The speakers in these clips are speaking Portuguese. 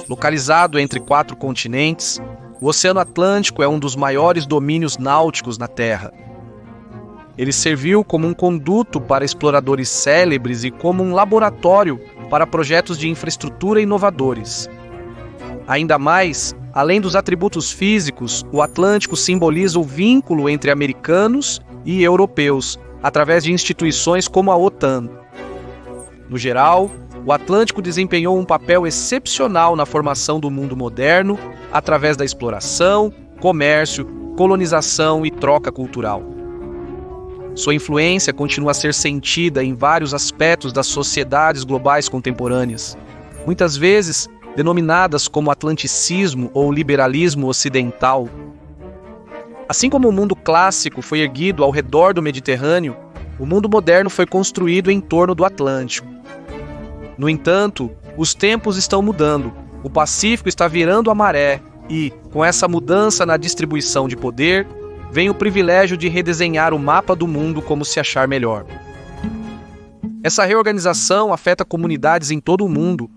Localizado entre 4 continentes, o Oceano Atlântico é um dos maiores domínios náuticos na Terra. Ele serviu como um conduto para exploradores célebres e como um laboratório para projetos de infraestrutura inovadores. Ainda mais, além dos atributos físicos, o Atlântico simboliza o vínculo entre americanos e europeus, através de instituições como a OTAN. No geral, o Atlântico desempenhou um papel excepcional na formação do mundo moderno, através da exploração, comércio, colonização e troca cultural. Sua influência continua a ser sentida em vários aspectos das sociedades globais contemporâneas, muitas vezes denominadas como atlanticismo ou liberalismo ocidental. Assim como o mundo clássico foi erguido ao redor do Mediterrâneo, o mundo moderno foi construído em torno do Atlântico. No entanto, os tempos estão mudando, o Pacífico está virando a maré e, com essa mudança na distribuição de poder, vem o privilégio de redesenhar o mapa do mundo como se achar melhor. Essa reorganização afeta comunidades em todo o mundo.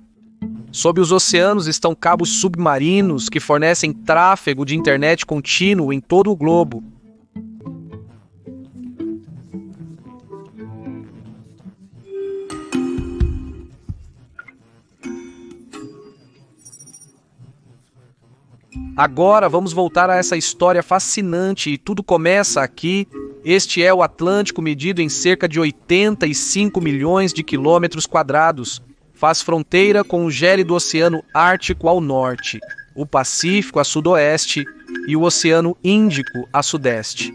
Sob os oceanos estão cabos submarinos que fornecem tráfego de internet contínuo em todo o globo. Agora vamos voltar a essa história fascinante e tudo começa aqui. Este é o Atlântico medido em cerca de 85 milhões de quilômetros quadrados. Faz fronteira com o gélido Oceano Ártico ao norte, o Pacífico a sudoeste e o Oceano Índico a sudeste.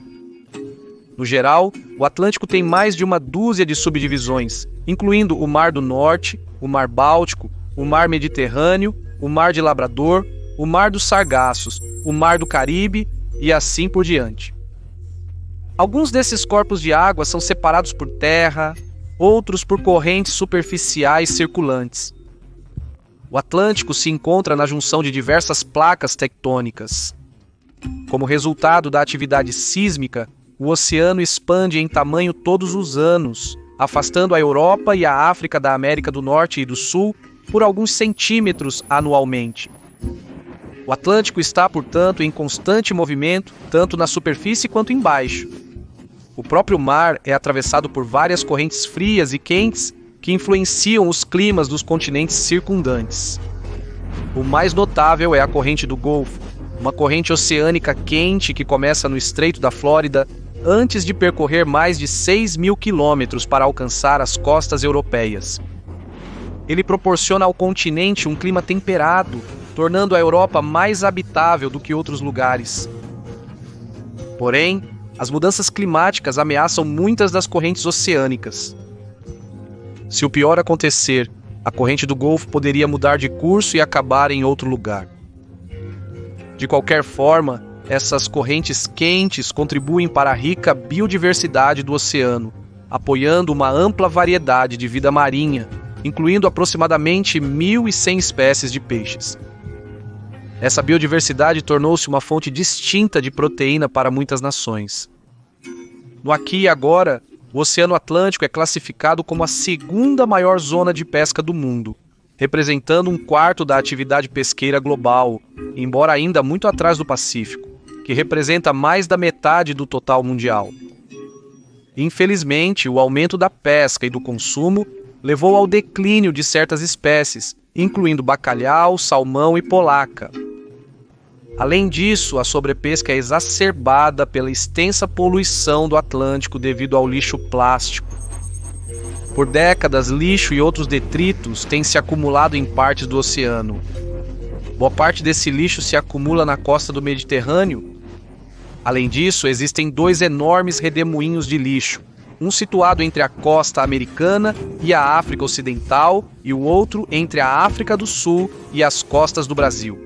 No geral, o Atlântico tem mais de uma dúzia de subdivisões, incluindo o Mar do Norte, o Mar Báltico, o Mar Mediterrâneo, o Mar de Labrador, o Mar dos Sargassos, o Mar do Caribe e assim por diante. Alguns desses corpos de água são separados por terra, outros por correntes superficiais circulantes. O Atlântico se encontra na junção de diversas placas tectônicas. Como resultado da atividade sísmica, o oceano expande em tamanho todos os anos, afastando a Europa e a África da América do Norte e do Sul por alguns centímetros anualmente. O Atlântico está, portanto, em constante movimento, tanto na superfície quanto embaixo. O próprio mar é atravessado por várias correntes frias e quentes que influenciam os climas dos continentes circundantes. O mais notável é a corrente do Golfo, uma corrente oceânica quente que começa no Estreito da Flórida antes de percorrer mais de 6.000 quilômetros para alcançar as costas europeias. Ele proporciona ao continente um clima temperado, tornando a Europa mais habitável do que outros lugares. Porém, as mudanças climáticas ameaçam muitas das correntes oceânicas. Se o pior acontecer, a corrente do Golfo poderia mudar de curso e acabar em outro lugar. De qualquer forma, essas correntes quentes contribuem para a rica biodiversidade do oceano, apoiando uma ampla variedade de vida marinha, incluindo aproximadamente 1.100 espécies de peixes. Essa biodiversidade tornou-se uma fonte distinta de proteína para muitas nações. No aqui e agora, o Oceano Atlântico é classificado como a segunda maior zona de pesca do mundo, representando 1/4 da atividade pesqueira global, embora ainda muito atrás do Pacífico, que representa mais da metade do total mundial. Infelizmente, o aumento da pesca e do consumo levou ao declínio de certas espécies, incluindo bacalhau, salmão e polaca. Além disso, a sobrepesca é exacerbada pela extensa poluição do Atlântico devido ao lixo plástico. Por décadas, lixo e outros detritos têm se acumulado em partes do oceano. Boa parte desse lixo se acumula na costa do Mediterrâneo. Além disso, existem 2 enormes redemoinhos de lixo, um situado entre a costa americana e a África Ocidental e o outro entre a África do Sul e as costas do Brasil.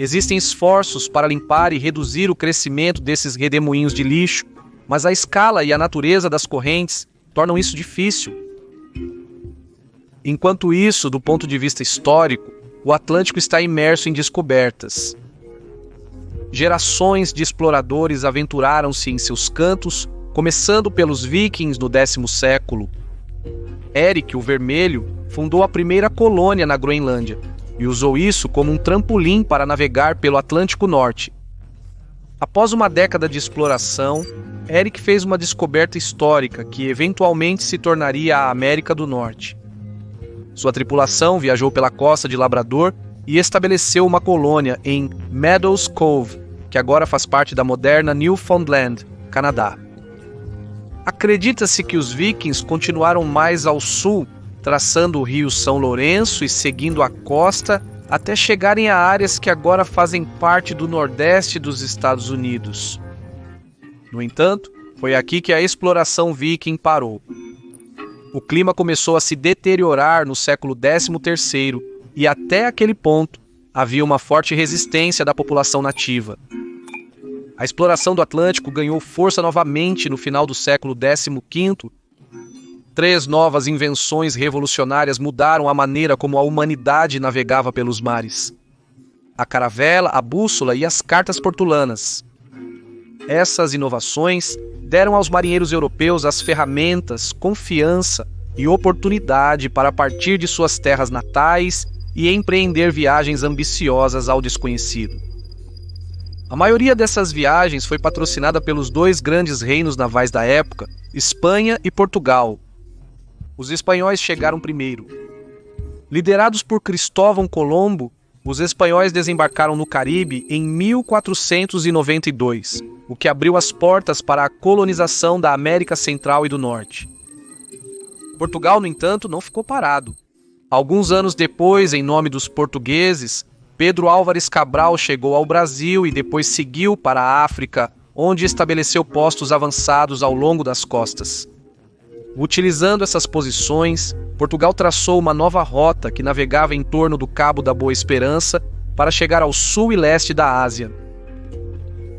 Existem esforços para limpar e reduzir o crescimento desses redemoinhos de lixo, mas a escala e a natureza das correntes tornam isso difícil. Enquanto isso, do ponto de vista histórico, o Atlântico está imerso em descobertas. Gerações de exploradores aventuraram-se em seus cantos, começando pelos vikings no 10º século. Erik o Vermelho fundou a primeira colônia na Groenlândia e usou isso como um trampolim para navegar pelo Atlântico Norte. Após uma década de exploração, Erik fez uma descoberta histórica que eventualmente se tornaria a América do Norte. Sua tripulação viajou pela costa de Labrador e estabeleceu uma colônia em Meadows Cove, que agora faz parte da moderna Newfoundland, Canadá. Acredita-se que os vikings continuaram mais ao sul, traçando o rio São Lourenço e seguindo a costa até chegarem a áreas que agora fazem parte do nordeste dos Estados Unidos. No entanto, foi aqui que a exploração viking parou. O clima começou a se deteriorar no século XIII e até aquele ponto havia uma forte resistência da população nativa. A exploração do Atlântico ganhou força novamente no final do século XV. 3 novas invenções revolucionárias mudaram a maneira como a humanidade navegava pelos mares: a caravela, a bússola e as cartas portulanas. Essas inovações deram aos marinheiros europeus as ferramentas, confiança e oportunidade para partir de suas terras natais e empreender viagens ambiciosas ao desconhecido. A maioria dessas viagens foi patrocinada pelos 2 grandes reinos navais da época, Espanha e Portugal. Os espanhóis chegaram primeiro. Liderados por Cristóvão Colombo, os espanhóis desembarcaram no Caribe em 1492, o que abriu as portas para a colonização da América Central e do Norte. Portugal, no entanto, não ficou parado. Alguns anos depois, em nome dos portugueses, Pedro Álvares Cabral chegou ao Brasil e depois seguiu para a África, onde estabeleceu postos avançados ao longo das costas. Utilizando essas posições, Portugal traçou uma nova rota que navegava em torno do Cabo da Boa Esperança para chegar ao sul e leste da Ásia.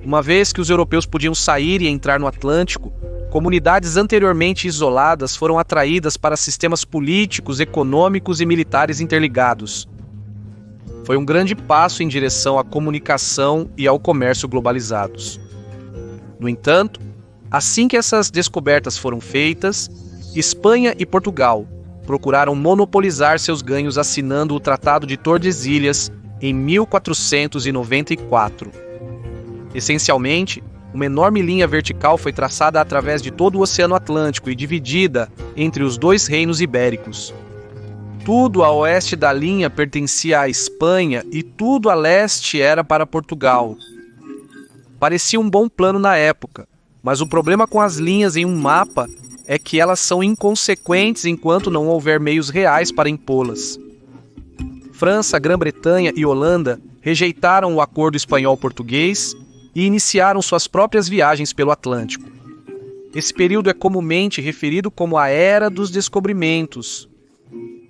Uma vez que os europeus podiam sair e entrar no Atlântico, comunidades anteriormente isoladas foram atraídas para sistemas políticos, econômicos e militares interligados. Foi um grande passo em direção à comunicação e ao comércio globalizados. No entanto, assim que essas descobertas foram feitas, Espanha e Portugal procuraram monopolizar seus ganhos assinando o Tratado de Tordesilhas em 1494. Essencialmente, uma enorme linha vertical foi traçada através de todo o Oceano Atlântico e dividida entre os 2 reinos ibéricos. Tudo a oeste da linha pertencia à Espanha e tudo a leste era para Portugal. Parecia um bom plano na época, mas o problema com as linhas em um mapa é que elas são inconsequentes enquanto não houver meios reais para impô-las. França, Grã-Bretanha e Holanda rejeitaram o acordo espanhol-português e iniciaram suas próprias viagens pelo Atlântico. Esse período é comumente referido como a Era dos Descobrimentos.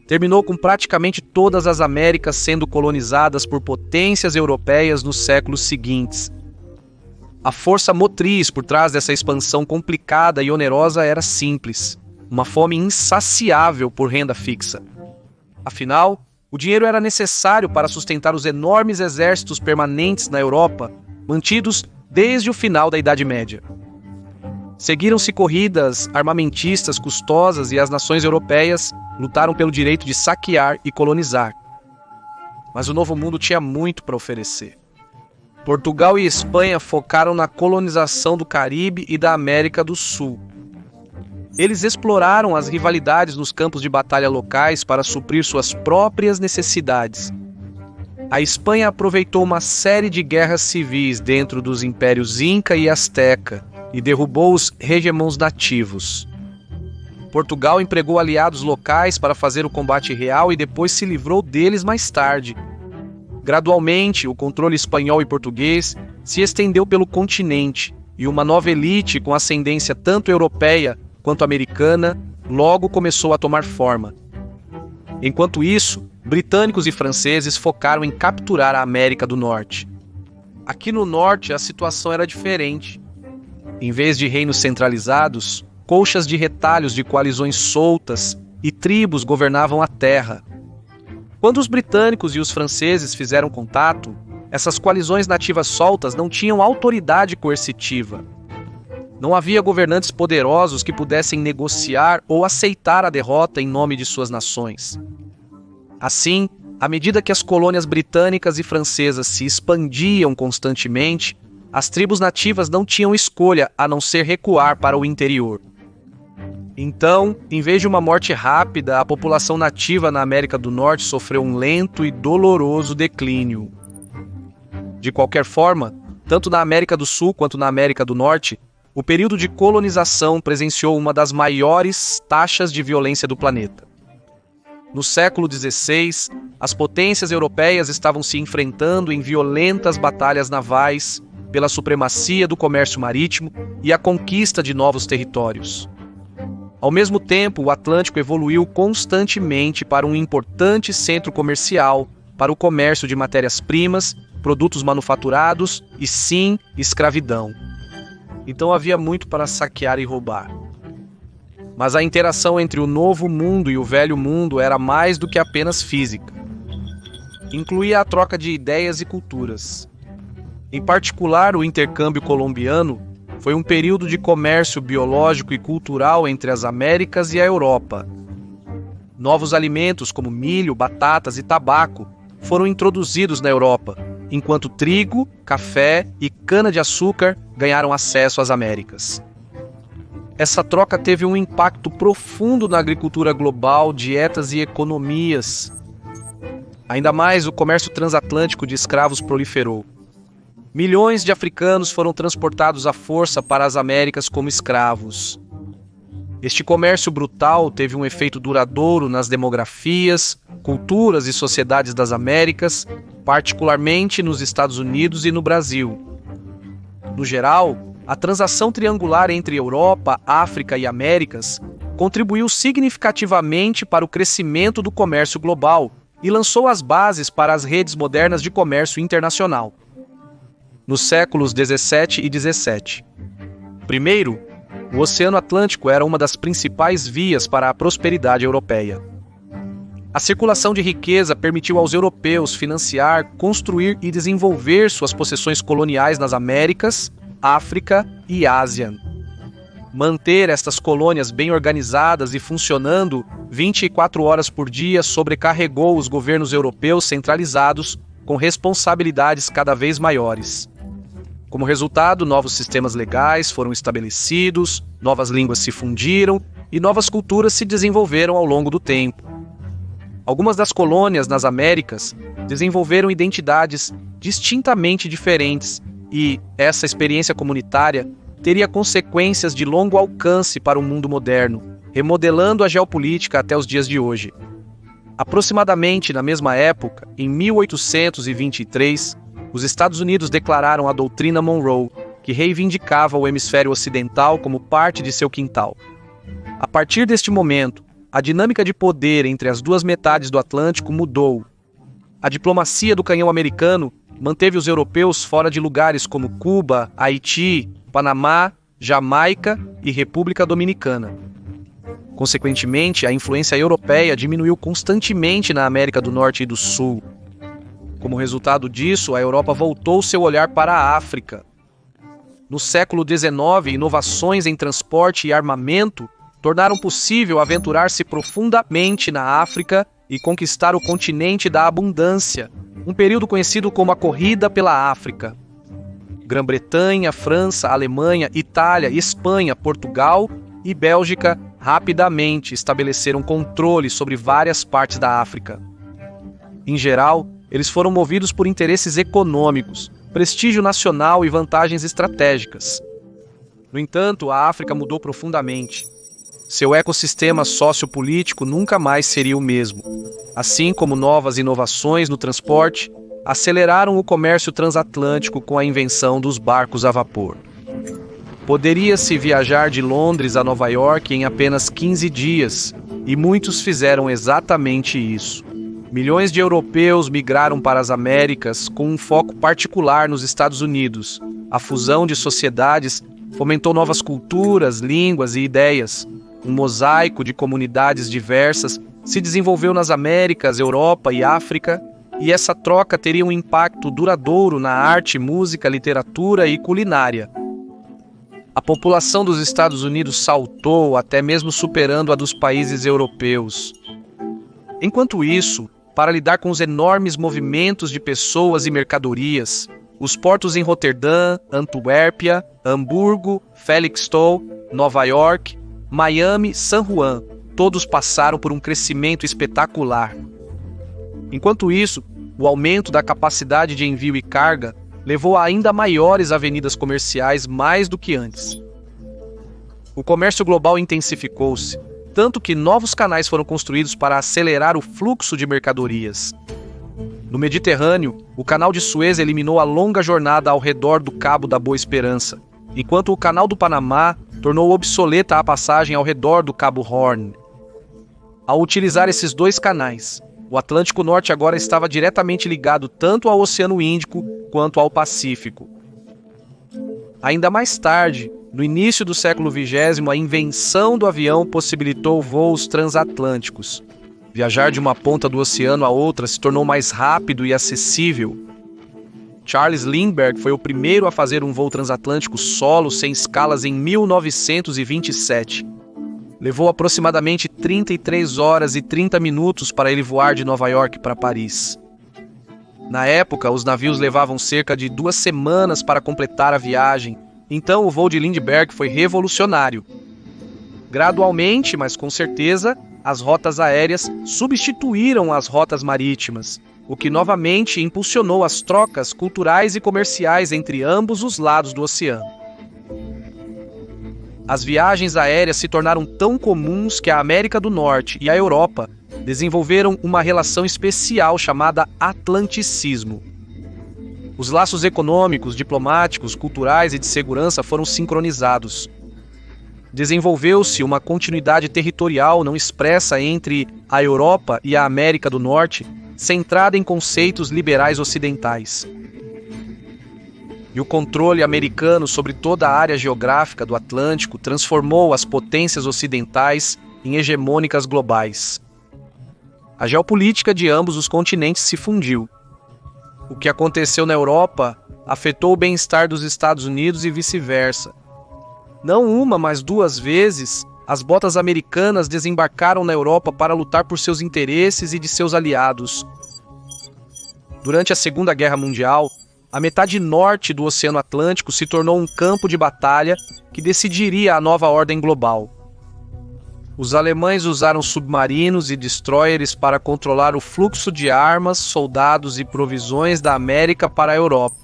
Terminou com praticamente todas as Américas sendo colonizadas por potências europeias nos séculos seguintes. A força motriz por trás dessa expansão complicada e onerosa era simples: uma fome insaciável por renda fixa. Afinal, o dinheiro era necessário para sustentar os enormes exércitos permanentes na Europa, mantidos desde o final da Idade Média. Seguiram-se corridas armamentistas custosas e as nações europeias lutaram pelo direito de saquear e colonizar. Mas o Novo Mundo tinha muito para oferecer. Portugal e Espanha focaram na colonização do Caribe e da América do Sul. Eles exploraram as rivalidades nos campos de batalha locais para suprir suas próprias necessidades. A Espanha aproveitou uma série de guerras civis dentro dos impérios Inca e Azteca e derrubou os hegemons nativos. Portugal empregou aliados locais para fazer o combate real e depois se livrou deles mais tarde. Gradualmente, o controle espanhol e português se estendeu pelo continente e uma nova elite com ascendência tanto europeia quanto americana logo começou a tomar forma. Enquanto isso, britânicos e franceses focaram em capturar a América do Norte. Aqui no norte, a situação era diferente. Em vez de reinos centralizados, colchas de retalhos de coalizões soltas e tribos governavam a terra. Quando os britânicos e os franceses fizeram contato, essas coalizões nativas soltas não tinham autoridade coercitiva. Não havia governantes poderosos que pudessem negociar ou aceitar a derrota em nome de suas nações. Assim, à medida que as colônias britânicas e francesas se expandiam constantemente, as tribos nativas não tinham escolha a não ser recuar para o interior. Então, em vez de uma morte rápida, a população nativa na América do Norte sofreu um lento e doloroso declínio. De qualquer forma, tanto na América do Sul quanto na América do Norte, o período de colonização presenciou uma das maiores taxas de violência do planeta. No século XVI, as potências europeias estavam se enfrentando em violentas batalhas navais pela supremacia do comércio marítimo e a conquista de novos territórios. Ao mesmo tempo, o Atlântico evoluiu constantemente para um importante centro comercial, para o comércio de matérias-primas, produtos manufaturados e, sim, escravidão. Então havia muito para saquear e roubar. Mas a interação entre o novo mundo e o velho mundo era mais do que apenas física. Incluía a troca de ideias e culturas. Em particular, o intercâmbio colombiano foi um período de comércio biológico e cultural entre as Américas e a Europa. Novos alimentos como milho, batatas e tabaco foram introduzidos na Europa, enquanto trigo, café e cana-de-açúcar ganharam acesso às Américas. Essa troca teve um impacto profundo na agricultura global, dietas e economias. Ainda mais, o comércio transatlântico de escravos proliferou. Milhões de africanos foram transportados à força para as Américas como escravos. Este comércio brutal teve um efeito duradouro nas demografias, culturas e sociedades das Américas, particularmente nos Estados Unidos e no Brasil. No geral, a transação triangular entre Europa, África e Américas contribuiu significativamente para o crescimento do comércio global e lançou as bases para as redes modernas de comércio internacional. Nos séculos 17 e 17. Primeiro, o Oceano Atlântico era uma das principais vias para a prosperidade europeia. A circulação de riqueza permitiu aos europeus financiar, construir e desenvolver suas possessões coloniais nas Américas, África e Ásia. Manter estas colônias bem organizadas e funcionando 24 horas por dia sobrecarregou os governos europeus centralizados com responsabilidades cada vez maiores. Como resultado, novos sistemas legais foram estabelecidos, novas línguas se fundiram e novas culturas se desenvolveram ao longo do tempo. Algumas das colônias nas Américas desenvolveram identidades distintamente diferentes e essa experiência comunitária teria consequências de longo alcance para o mundo moderno, remodelando a geopolítica até os dias de hoje. Aproximadamente na mesma época, em 1823, os Estados Unidos declararam a Doutrina Monroe, que reivindicava o hemisfério ocidental como parte de seu quintal. A partir deste momento, a dinâmica de poder entre as duas metades do Atlântico mudou. A diplomacia do canhão americano manteve os europeus fora de lugares como Cuba, Haiti, Panamá, Jamaica e República Dominicana. Consequentemente, a influência europeia diminuiu constantemente na América do Norte e do Sul. Como resultado disso, a Europa voltou seu olhar para a África. No século XIX, inovações em transporte e armamento tornaram possível aventurar-se profundamente na África e conquistar o continente da abundância, um período conhecido como a Corrida pela África. Grã-Bretanha, França, Alemanha, Itália, Espanha, Portugal e Bélgica rapidamente estabeleceram controle sobre várias partes da África. Em geral, eles foram movidos por interesses econômicos, prestígio nacional e vantagens estratégicas. No entanto, a África mudou profundamente. Seu ecossistema sociopolítico nunca mais seria o mesmo, assim como novas inovações no transporte aceleraram o comércio transatlântico com a invenção dos barcos a vapor. Poderia-se viajar de Londres a Nova York em apenas 15 dias, e muitos fizeram exatamente isso. Milhões de europeus migraram para as Américas com um foco particular nos Estados Unidos. A fusão de sociedades fomentou novas culturas, línguas e ideias. Um mosaico de comunidades diversas se desenvolveu nas Américas, Europa e África, e essa troca teria um impacto duradouro na arte, música, literatura e culinária. A população dos Estados Unidos saltou, até mesmo superando a dos países europeus. Enquanto isso, para lidar com os enormes movimentos de pessoas e mercadorias, os portos em Roterdã, Antuérpia, Hamburgo, Felixstowe, Nova York, Miami, San Juan, todos passaram por um crescimento espetacular. Enquanto isso, o aumento da capacidade de envio e carga levou a ainda maiores avenidas comerciais mais do que antes. O comércio global intensificou-se, tanto que novos canais foram construídos para acelerar o fluxo de mercadorias. No Mediterrâneo, o Canal de Suez eliminou a longa jornada ao redor do Cabo da Boa Esperança, enquanto o Canal do Panamá tornou obsoleta a passagem ao redor do Cabo Horn. Ao utilizar esses dois canais, o Atlântico Norte agora estava diretamente ligado tanto ao Oceano Índico quanto ao Pacífico. Ainda mais tarde, no início do século XX, a invenção do avião possibilitou voos transatlânticos. Viajar de uma ponta do oceano a outra se tornou mais rápido e acessível. Charles Lindbergh foi o primeiro a fazer um voo transatlântico solo sem escalas em 1927. Levou aproximadamente 33 horas e 30 minutos para ele voar de Nova York para Paris. Na época, os navios levavam cerca de 2 semanas para completar a viagem, então o voo de Lindbergh foi revolucionário. Gradualmente, mas com certeza, as rotas aéreas substituíram as rotas marítimas, o que novamente impulsionou as trocas culturais e comerciais entre ambos os lados do oceano. As viagens aéreas se tornaram tão comuns que a América do Norte e a Europa desenvolveram uma relação especial chamada Atlanticismo. Os laços econômicos, diplomáticos, culturais e de segurança foram sincronizados. Desenvolveu-se uma continuidade territorial não expressa entre a Europa e a América do Norte, centrada em conceitos liberais ocidentais. E o controle americano sobre toda a área geográfica do Atlântico transformou as potências ocidentais em hegemônicas globais. A geopolítica de ambos os continentes se fundiu. O que aconteceu na Europa afetou o bem-estar dos Estados Unidos e vice-versa. Não uma, mas 2 vezes, as botas americanas desembarcaram na Europa para lutar por seus interesses e de seus aliados. Durante a Segunda Guerra Mundial, a metade norte do Oceano Atlântico se tornou um campo de batalha que decidiria a nova ordem global. Os alemães usaram submarinos e destroyers para controlar o fluxo de armas, soldados e provisões da América para a Europa.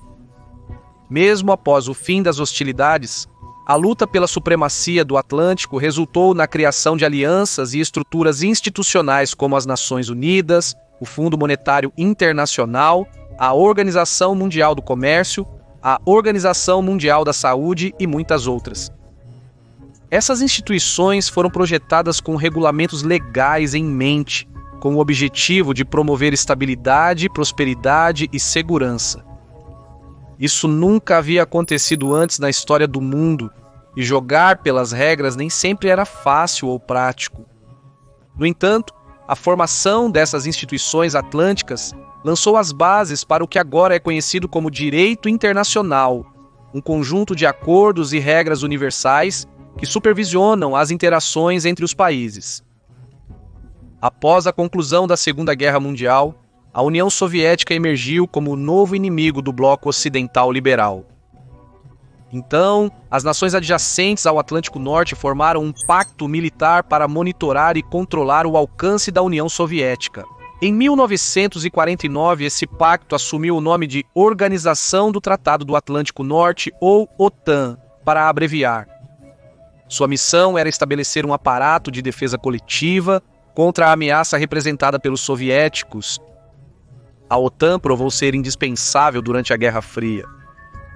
Mesmo após o fim das hostilidades, a luta pela supremacia do Atlântico resultou na criação de alianças e estruturas institucionais como as Nações Unidas, o Fundo Monetário Internacional, a Organização Mundial do Comércio, a Organização Mundial da Saúde e muitas outras. Essas instituições foram projetadas com regulamentos legais em mente, com o objetivo de promover estabilidade, prosperidade e segurança. Isso nunca havia acontecido antes na história do mundo, e jogar pelas regras nem sempre era fácil ou prático. No entanto, a formação dessas instituições atlânticas lançou as bases para o que agora é conhecido como direito internacional, um conjunto de acordos e regras universais que supervisionam as interações entre os países. Após a conclusão da Segunda Guerra Mundial, a União Soviética emergiu como o novo inimigo do bloco ocidental liberal. Então, as nações adjacentes ao Atlântico Norte formaram um pacto militar para monitorar e controlar o alcance da União Soviética. Em 1949, esse pacto assumiu o nome de Organização do Tratado do Atlântico Norte, ou OTAN, para abreviar. Sua missão era estabelecer um aparato de defesa coletiva contra a ameaça representada pelos soviéticos. A OTAN provou ser indispensável durante a Guerra Fria.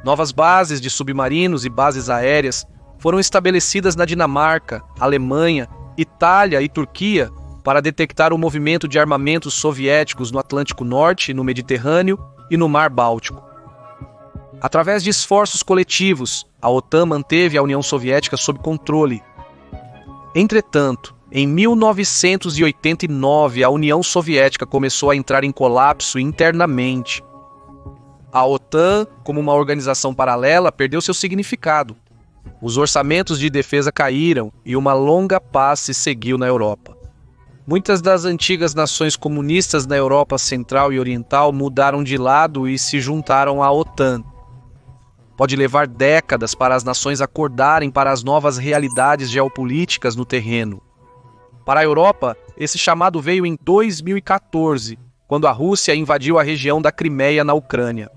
Novas bases de submarinos e bases aéreas foram estabelecidas na Dinamarca, Alemanha, Itália e Turquia para detectar o movimento de armamentos soviéticos no Atlântico Norte, no Mediterrâneo e no Mar Báltico. Através de esforços coletivos, a OTAN manteve a União Soviética sob controle. Entretanto, em 1989, a União Soviética começou a entrar em colapso internamente. A OTAN, como uma organização paralela, perdeu seu significado. Os orçamentos de defesa caíram e uma longa paz se seguiu na Europa. Muitas das antigas nações comunistas na Europa Central e Oriental mudaram de lado e se juntaram à OTAN. Pode levar décadas para as nações acordarem para as novas realidades geopolíticas no terreno. Para a Europa, esse chamado veio em 2014, quando a Rússia invadiu a região da Crimeia na Ucrânia.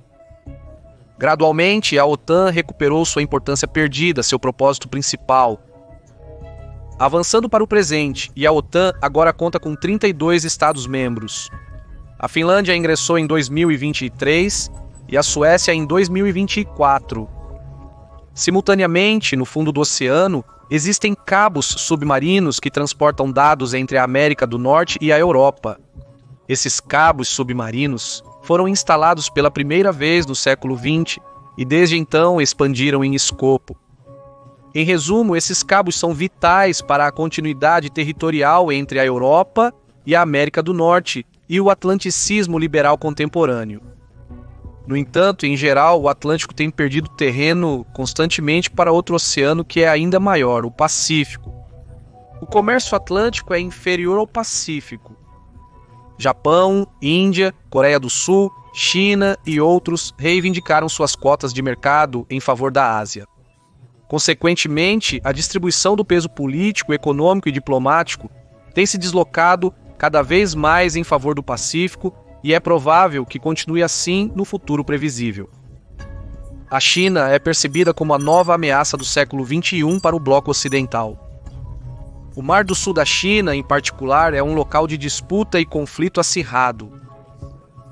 Gradualmente, a OTAN recuperou sua importância perdida, seu propósito principal. Avançando para o presente, e a OTAN agora conta com 32 Estados-membros. A Finlândia ingressou em 2023 e a Suécia em 2024. Simultaneamente, no fundo do oceano, existem cabos submarinos que transportam dados entre a América do Norte e a Europa. Esses cabos submarinos foram instalados pela primeira vez no século XX e desde então expandiram em escopo. Em resumo, esses cabos são vitais para a continuidade territorial entre a Europa e a América do Norte e o atlanticismo liberal contemporâneo. No entanto, em geral, o Atlântico tem perdido terreno constantemente para outro oceano que é ainda maior, o Pacífico. O comércio atlântico é inferior ao Pacífico. Japão, Índia, Coreia do Sul, China e outros reivindicaram suas cotas de mercado em favor da Ásia. Consequentemente, a distribuição do peso político, econômico e diplomático tem se deslocado cada vez mais em favor do Pacífico e é provável que continue assim no futuro previsível. A China é percebida como a nova ameaça do século XXI para o bloco ocidental. O Mar do Sul da China, em particular, é um local de disputa e conflito acirrado.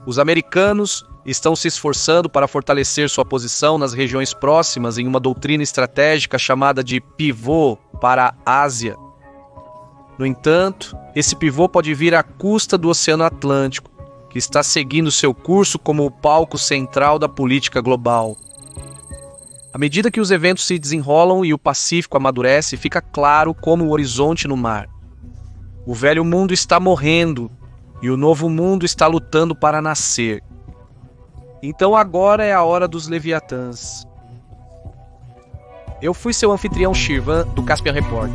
Os americanos estão se esforçando para fortalecer sua posição nas regiões próximas em uma doutrina estratégica chamada de pivô para a Ásia. No entanto, esse pivô pode vir à custa do Oceano Atlântico, que está seguindo seu curso como o palco central da política global. À medida que os eventos se desenrolam e o Pacífico amadurece, fica claro como o horizonte no mar. O velho mundo está morrendo e o novo mundo está lutando para nascer. Então agora é a hora dos Leviatãs. Eu fui seu anfitrião Shirvan, do Caspian Report.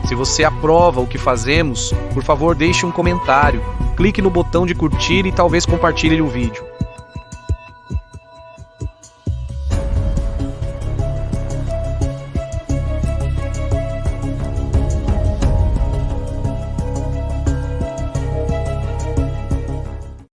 Se você aprova o que fazemos, por favor deixe um comentário, clique no botão de curtir e talvez compartilhe o vídeo.